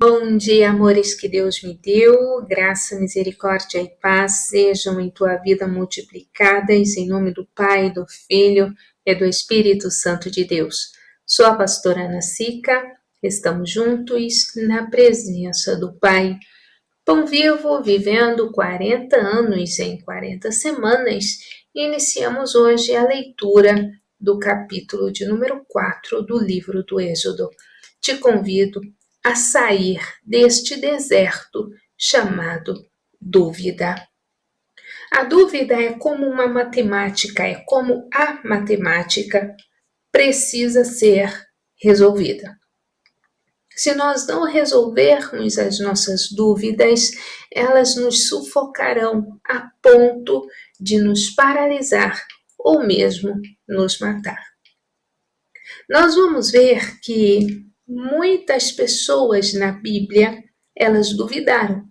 Bom dia, amores que Deus me deu, graça, misericórdia e paz sejam em tua vida multiplicadas, em nome do Pai, do Filho e do Espírito Santo de Deus. Sou a pastora Ana Sica, estamos juntos na presença do Pai. Pão Vivo, vivendo 40 anos em 40 semanas, iniciamos hoje a leitura do capítulo de número 4 do livro do Êxodo. Te convido a sair deste deserto chamado dúvida. A dúvida é como uma matemática, é como a matemática precisa ser resolvida. Se nós não resolvermos as nossas dúvidas, elas nos sufocarão a ponto de nos paralisar ou mesmo nos matar. Nós vamos ver que muitas pessoas na Bíblia, elas duvidaram.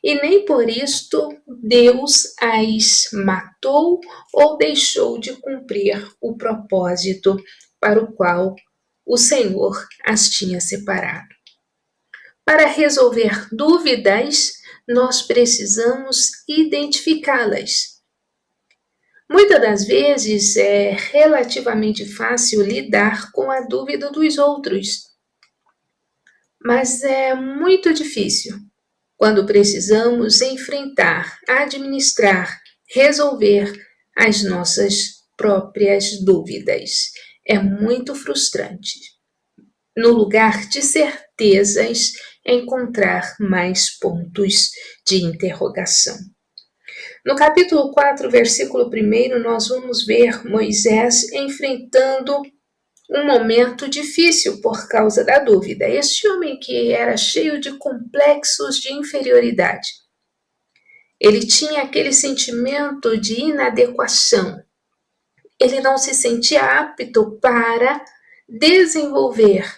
E nem por isto Deus as matou ou deixou de cumprir o propósito para o qual o Senhor as tinha separado. Para resolver dúvidas, nós precisamos identificá-las. Muitas das vezes é relativamente fácil lidar com a dúvida dos outros, mas é muito difícil quando precisamos enfrentar, administrar, resolver as nossas próprias dúvidas. É muito frustrante. No lugar de certezas, encontrar mais pontos de interrogação. No capítulo 4, versículo 1, nós vamos ver Moisés enfrentando um momento difícil por causa da dúvida. Este homem que era cheio de complexos de inferioridade. Ele tinha aquele sentimento de inadequação. Ele não se sentia apto para desenvolver,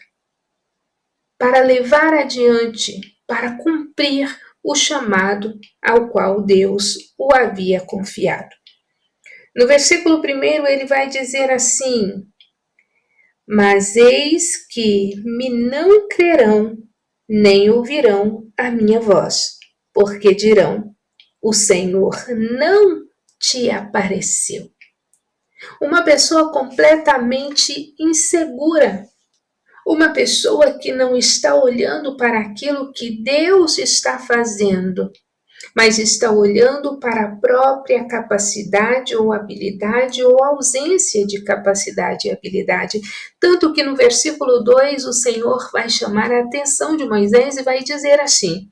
para levar adiante, para cumprir o chamado ao qual Deus o havia confiado. No versículo 1 ele vai dizer assim: mas eis que me não crerão, nem ouvirão a minha voz, porque dirão, o Senhor não te apareceu. Uma pessoa completamente insegura, uma pessoa que não está olhando para aquilo que Deus está fazendo, mas está olhando para a própria capacidade ou habilidade ou ausência de capacidade e habilidade. Tanto que no versículo 2 o Senhor vai chamar a atenção de Moisés e vai dizer assim: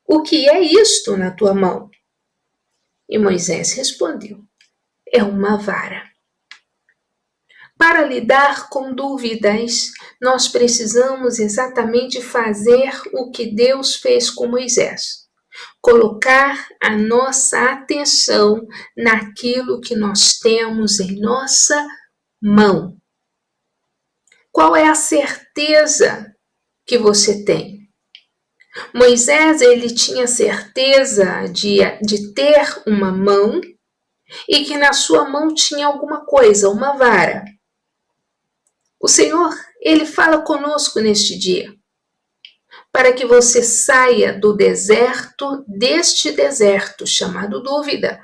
o que é isto na tua mão? E Moisés respondeu: é uma vara. Para lidar com dúvidas, nós precisamos exatamente fazer o que Deus fez com Moisés. Colocar a nossa atenção naquilo que nós temos em nossa mão. Qual é a certeza que você tem? Moisés, ele tinha certeza de ter uma mão e que na sua mão tinha alguma coisa, uma vara. O Senhor, ele fala conosco neste dia, para que você saia do deserto, deste deserto chamado dúvida.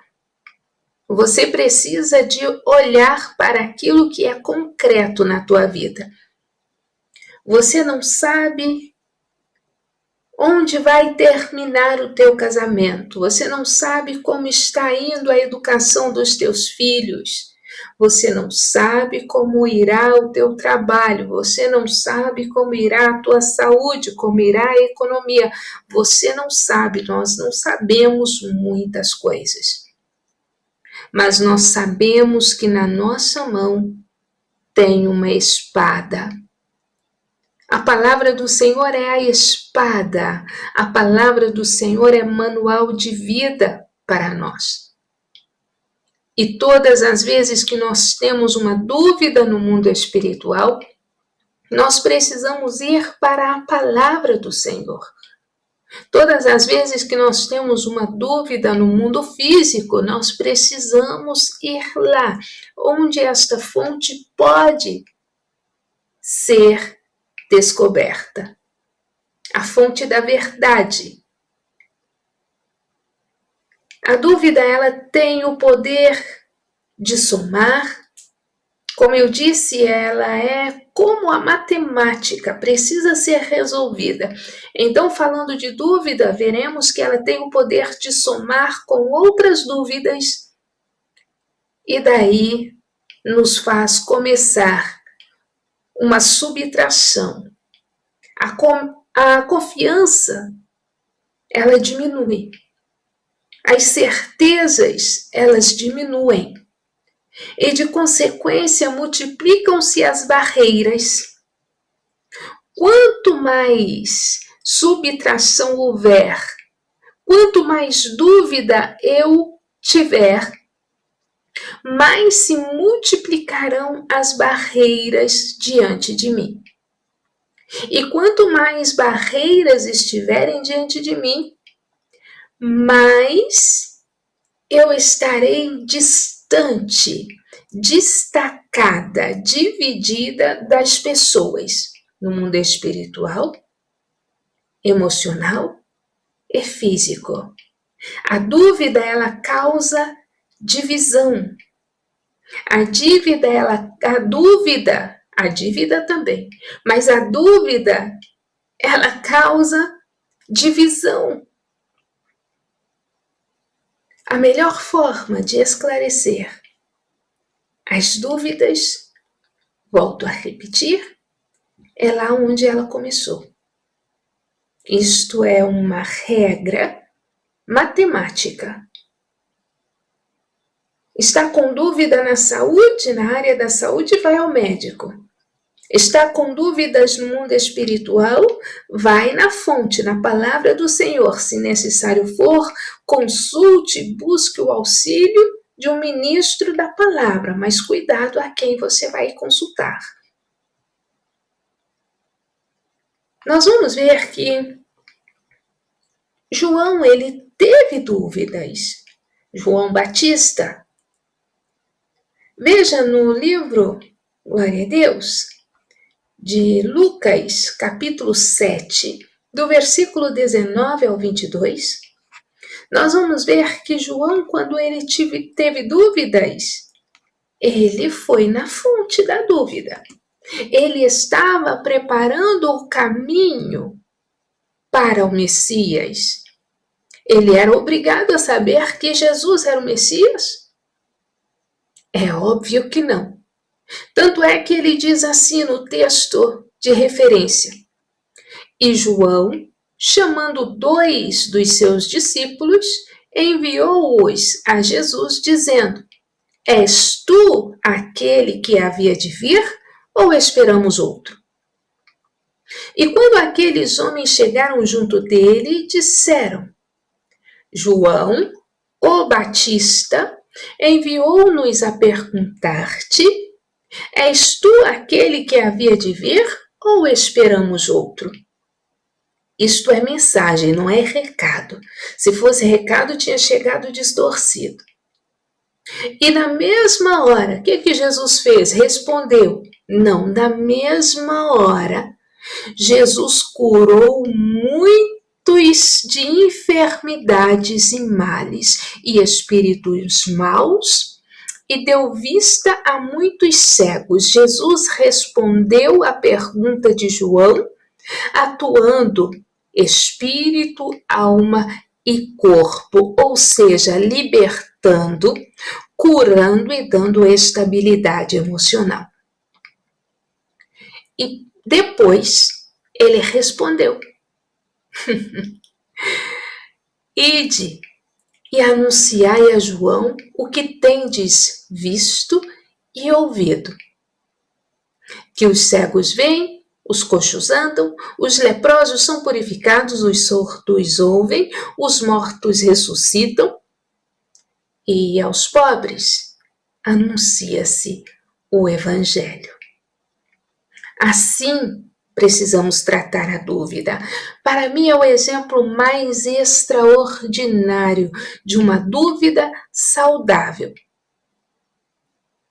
Você precisa de olhar para aquilo que é concreto na tua vida. Você não sabe onde vai terminar o teu casamento. Você não sabe como está indo a educação dos teus filhos. Você não sabe como irá o teu trabalho, você não sabe como irá a tua saúde, como irá a economia. Você não sabe, nós não sabemos muitas coisas. Mas nós sabemos que na nossa mão tem uma espada. A palavra do Senhor é a espada. A palavra do Senhor é manual de vida para nós. E todas as vezes que nós temos uma dúvida no mundo espiritual, nós precisamos ir para a palavra do Senhor. Todas as vezes que nós temos uma dúvida no mundo físico, nós precisamos ir lá, onde esta fonte pode ser descoberta. a fonte da verdade. A dúvida, ela tem o poder de somar. Como eu disse, ela é como a matemática, precisa ser resolvida. Então, falando de dúvida, veremos que ela tem o poder de somar com outras dúvidas e daí nos faz começar uma subtração. A confiança, ela diminui. As certezas, elas diminuem. E, de consequência, multiplicam-se as barreiras. Quanto mais subtração houver, quanto mais dúvida eu tiver, mais se multiplicarão as barreiras diante de mim. E quanto mais barreiras estiverem diante de mim, mais eu estarei distante, destacada, dividida das pessoas no mundo espiritual, emocional e físico. A dúvida, ela causa divisão. A dívida também, mas a dúvida, ela causa divisão. A melhor forma de esclarecer as dúvidas, volto a repetir, é lá onde ela começou. Isto é uma regra matemática. Está com dúvida na saúde, na área da saúde, vai ao médico. Está com dúvidas no mundo espiritual, vai na fonte, na palavra do Senhor. Se necessário for, consulte, busque o auxílio de um ministro da palavra, mas cuidado a quem você vai consultar. Nós vamos ver que João, ele teve dúvidas. João Batista. Veja no livro, glória a Deus, de Lucas, capítulo 7, do versículo 19 ao 22, nós vamos ver que João, quando ele teve dúvidas, ele foi na fonte da dúvida. Ele estava preparando o caminho para o Messias. Ele era obrigado a saber que Jesus era o Messias? É óbvio que não. Tanto é que ele diz assim no texto de referência. E João, chamando 2 dos seus discípulos, enviou-os a Jesus, dizendo: És tu aquele que havia de vir, ou esperamos outro? E quando aqueles homens chegaram junto dele, disseram: João, o Batista, enviou-nos a perguntar-te: És tu aquele que havia de vir, ou esperamos outro? Isto é mensagem, não é recado. Se fosse recado, tinha chegado distorcido. E na mesma hora, o que Jesus fez? Respondeu: não, na mesma hora, Jesus curou muitos de enfermidades e males e espíritos maus e deu vista a muitos cegos. Jesus respondeu à pergunta de João, atuando espírito, alma e corpo, ou seja, libertando, curando e dando estabilidade emocional. E depois ele respondeu: Ide e anunciai a João o que tendes visto e ouvido. Que os cegos veem, os coxos andam, os leprosos são purificados, os surdos ouvem, os mortos ressuscitam, e aos pobres anuncia-se o Evangelho. Assim, precisamos tratar a dúvida. Para mim é o exemplo mais extraordinário de uma dúvida saudável,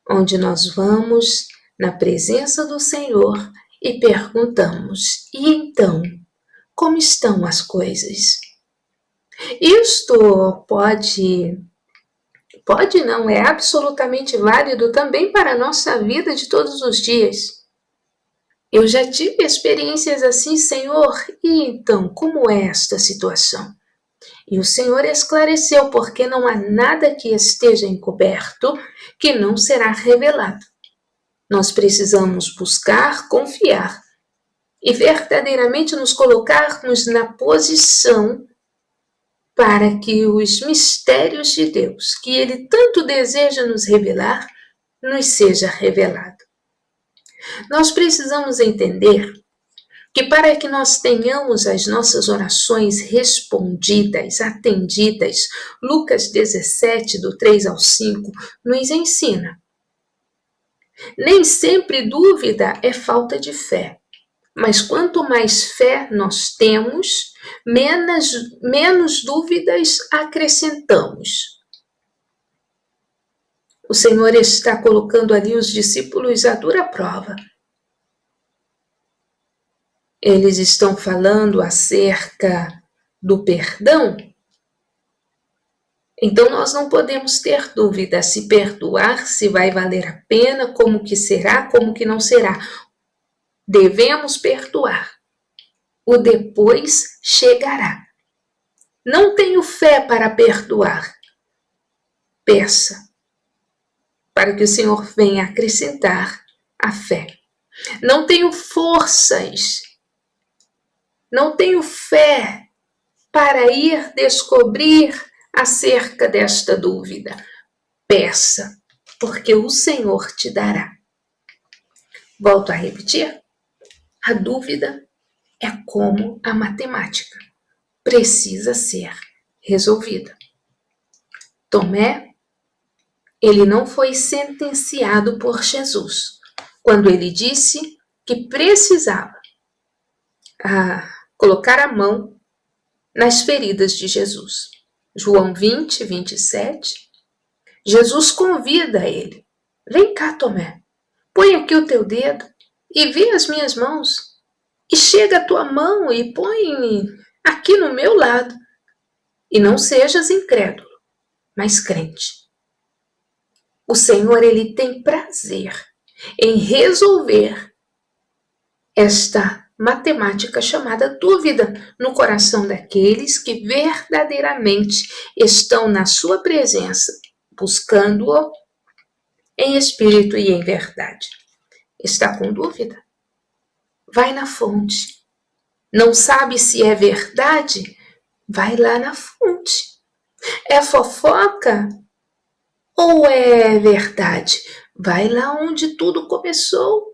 onde nós vamos na presença do Senhor e perguntamos: e então, como estão as coisas. Isto pode não, é absolutamente válido também para a nossa vida de todos os dias. Eu já tive experiências assim, Senhor, e então, como é esta situação? E o Senhor esclareceu, porque não há nada que esteja encoberto que não será revelado. Nós precisamos buscar, confiar e verdadeiramente nos colocarmos na posição para que os mistérios de Deus, que Ele tanto deseja nos revelar, nos seja revelado. Nós precisamos entender que para que nós tenhamos as nossas orações respondidas, atendidas, Lucas 17, do 3 ao 5, nos ensina. Nem sempre dúvida é falta de fé, mas quanto mais fé nós temos, menos dúvidas acrescentamos. O Senhor está colocando ali os discípulos à dura prova. Eles estão falando acerca do perdão. Então nós não podemos ter dúvida se perdoar, se vai valer a pena, como que será, como que não será. Devemos perdoar. O depois chegará. Não tenho fé para perdoar. Peça para que o Senhor venha acrescentar a fé. Não tenho forças, não tenho fé para ir descobrir acerca desta dúvida. Peça, porque o Senhor te dará. Volto a repetir. A dúvida é como a matemática. Precisa ser resolvida. Tomé, ele não foi sentenciado por Jesus quando ele disse que precisava colocar a mão nas feridas de Jesus. João 20, 27, Jesus convida ele. Vem cá, Tomé, põe aqui o teu dedo e vê as minhas mãos. E chega a tua mão e põe aqui no meu lado. E não sejas incrédulo, mas crente. O Senhor, ele tem prazer em resolver esta matemática chamada dúvida no coração daqueles que verdadeiramente estão na sua presença, buscando-o em espírito e em verdade. Está com dúvida? Vai na fonte. Não sabe se é verdade? Vai lá na fonte. É fofoca ou é verdade? Vai lá onde tudo começou.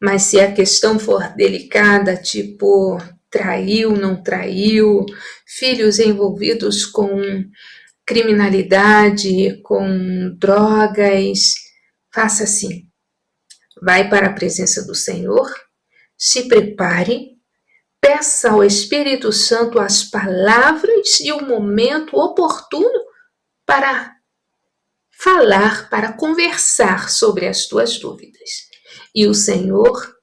Mas se a questão for delicada, tipo traiu, não traiu, filhos envolvidos com criminalidade, com drogas, faça assim. Vai para a presença do Senhor, se prepare, peça ao Espírito Santo as palavras e o momento oportuno para falar, para conversar sobre as tuas dúvidas. E o Senhor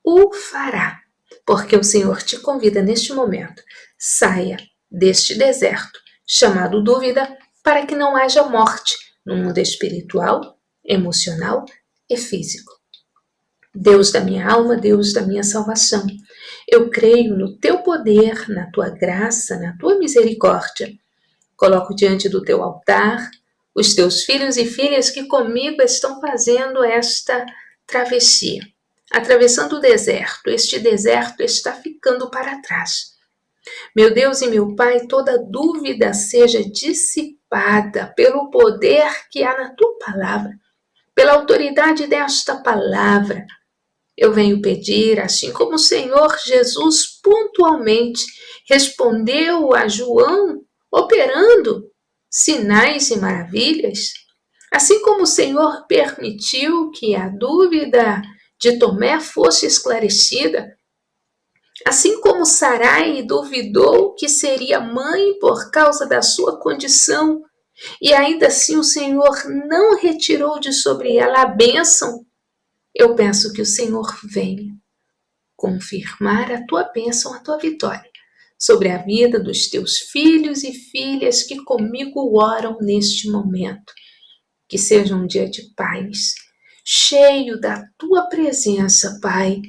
o fará, porque o Senhor te convida neste momento. Saia deste deserto, chamado dúvida, para que não haja morte no mundo espiritual, emocional e físico. Deus da minha alma, Deus da minha salvação, eu creio no teu poder, na tua graça, na tua misericórdia. Coloco diante do teu altar os teus filhos e filhas que comigo estão fazendo esta travessia, atravessando o deserto. Este deserto está ficando para trás. Meu Deus e meu Pai, toda dúvida seja dissipada pelo poder que há na tua palavra, pela autoridade desta palavra. Eu venho pedir, assim como o Senhor Jesus pontualmente respondeu a João, operando sinais e maravilhas, assim como o Senhor permitiu que a dúvida de Tomé fosse esclarecida, assim como Sarai duvidou que seria mãe por causa da sua condição, e ainda assim o Senhor não retirou de sobre ela a bênção, eu peço que o Senhor venha confirmar a tua bênção, a tua vitória sobre a vida dos teus filhos e filhas que comigo oram neste momento. Que seja um dia de paz, cheio da tua presença, Pai.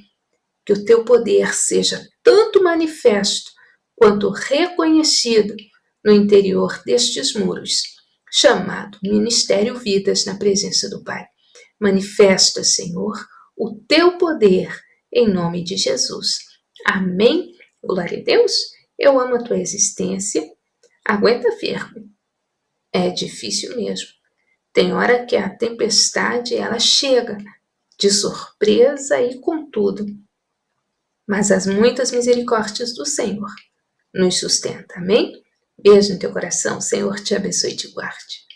Que o teu poder seja tanto manifesto quanto reconhecido no interior destes muros, chamado Ministério Vidas na presença do Pai. Manifesta, Senhor, o teu poder em nome de Jesus. Amém. Glória a Deus. Eu amo a tua existência. Aguenta firme. É difícil mesmo. Tem hora que a tempestade ela chega de surpresa e com tudo. Mas as muitas misericórdias do Senhor nos sustenta. Amém? Beijo no teu coração. Senhor te abençoe e te guarde.